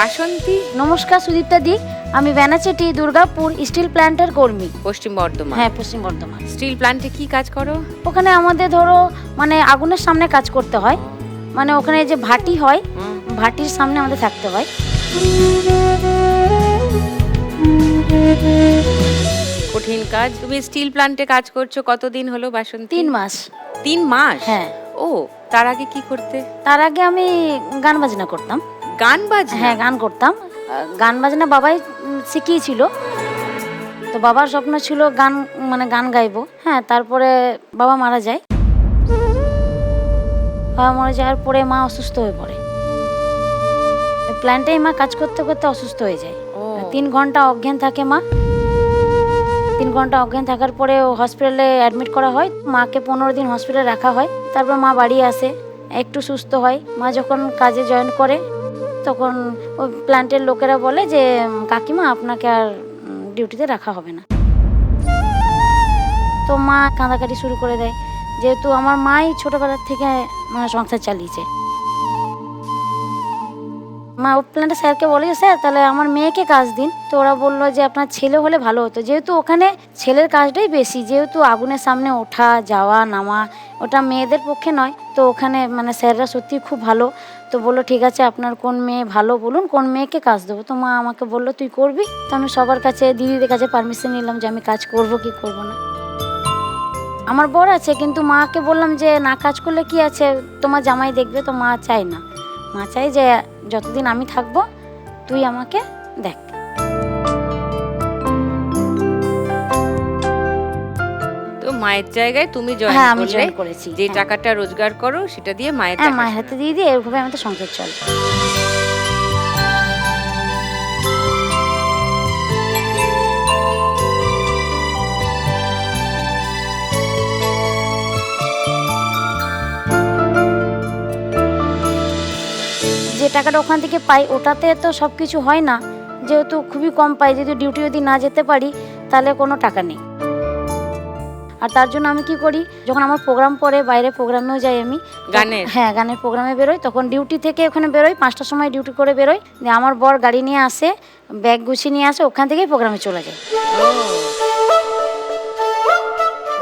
বাসন্তী, নমস্কার সুদীপ্তা দি, আমি ব্যানাচেটি দুর্গাপুর স্টিল প্ল্যান্টের কর্মী। পশ্চিম বর্ধমান। হ্যাঁ, পশ্চিম বর্ধমান। স্টিল প্ল্যান্টে কি কাজ করো? ওখানে আমাদের ধরো মানে আগুনের সামনে কাজ করতে হয়, মানে ওখানে যে ভাটি হয়, ভাটির সামনে আমাদের থাকতে হয়। কঠিন কাজ। তুমি স্টিল প্ল্যান্টে কাজ করছো কতদিন হলো বাসন্তী? 3 মাস। 3 মাস? হ্যাঁ। ও, তার আগে কি করতে? তার আগে আমি গান বাজনা করতাম। গান বাজনা? হ্যাঁ, গান করতাম। গান বাজনা বাবাই শিখিয়েছিল। তো বাবার স্বপ্ন ছিল গান, মানে গান গাইবো। হ্যাঁ, তারপরে বাবা মারা যায়। বাবা মারা যাওয়ার পরে মা অসুস্থ হয়ে পড়ে। প্ল্যান্টেই মা কাজ করতে করতে অসুস্থ হয়ে যায়। 3 ঘন্টা অজ্ঞান থাকে মা। 3 ঘন্টা অজ্ঞান থাকার পরে হসপিটালে অ্যাডমিট করা হয়। মাকে 15 দিন হসপিটালে রাখা হয়। তারপর মা বাড়ি আসে, একটু সুস্থ হয়। মা যখন কাজে জয়েন করে তখন ওই প্ল্যান্টের লোকেরা বলে যে কাকিমা আপনাকে আর ডিউটিতে রাখা হবে না। তো মা কাঁদাকাটি শুরু করে দেয়, যেহেতু আমার মাই ছোটোবেলার থেকে মানে সংসার চালিয়েছে। মা ও প্ল্যান্টের স্যারকে বলে যে স্যার তাহলে আমার মেয়েকে কাজ দিন। তো ওরা বললো যে আপনার ছেলে হলে ভালো হতো, যেহেতু ওখানে ছেলের কাজটাই বেশি, যেহেতু আগুনের সামনে ওঠা যাওয়া নামা ওটা মেয়েদের পক্ষে নয়। তো ওখানে মানে স্যাররা সত্যি খুব ভালো। তো বললো ঠিক আছে আপনার কোন মেয়ে ভালো বলুন, কোন মেয়েকে কাজ দেবো। তো মা আমাকে বললো তুই করবি। তো আমি সবার কাছে দিদিদের কাছে পারমিশন নিলাম যে আমি কাজ করব কি করব না। আমার বর আছে, কিন্তু মাকে বললাম যে না কাজ করলে কি আছে, তোমার জামাই দেখবে। তো মা চায় না, মা চায় যে যতদিন আমি থাকবো তুই আমাকে দেখ। তো মায়ের জায়গায় তুমি জয়েন হ্যাঁ, আমি করলে, জয়েন করেছি। যে হ্যাঁ। টাকাটা রোজগার করো সেটা দিয়ে মায়ের হ্যাঁ, টাকা মায়ের হাতে দিয়ে দিয়ে এরভাবে আমাদের সংসার চলে। যে টাকাটা ওখান থেকে পাই ওটাতে তো সব কিছু হয় না, যেহেতু খুবই কম পাই। যদি ডিউটি যদি না যেতে পারি তাহলে কোনো টাকা নেই। আর তার জন্য আমি কি করি, যখন আমার প্রোগ্রাম পড়ে বাইরে প্রোগ্রামেও যাই আমি গানের? হ্যাঁ, গানের প্রোগ্রামে বেরোই। তখন ডিউটি থেকে ওখানে বেরোই, 5টার সময় ডিউটি করে বেরোই। দিয়ে আমার বর গাড়ি নিয়ে আসে, ব্যাগ গুছিয়ে নিয়ে আসে, ওখান থেকেই প্রোগ্রামে চলে যায়।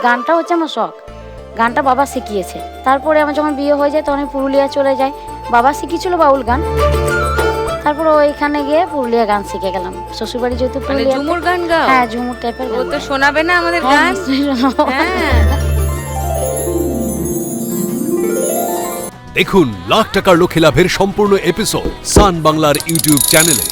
গানটা হচ্ছে আমার শখ, গানটা বাবা শিখিয়েছে। তারপরে আমার যখন বিয়ে হয়ে যায় তখন আমি পুরুলিয়া চলে যাই। বাবা শিখিয়েছিল বাউল গান, তারপর ওইখানে গিয়ে পুরুলিয়া গান শিখে গেলাম। শ্বশুরবাড়ি যেহেতু মানে পুরুলিয়া। ঝুমুর গান গাও? হ্যাঁ, ঝুমুর টাইপের ও গান তো গাই। শোনাবে না আমাদের হ্যাঁ, গান? নিশ্চয়ই শোনাবো। হ্যাঁ। দেখুন লাখ টাকার লক্ষ্যে লাভের সম্পূর্ণ এপিসোড সান বাংলার ইউটিউব চ্যানেলে।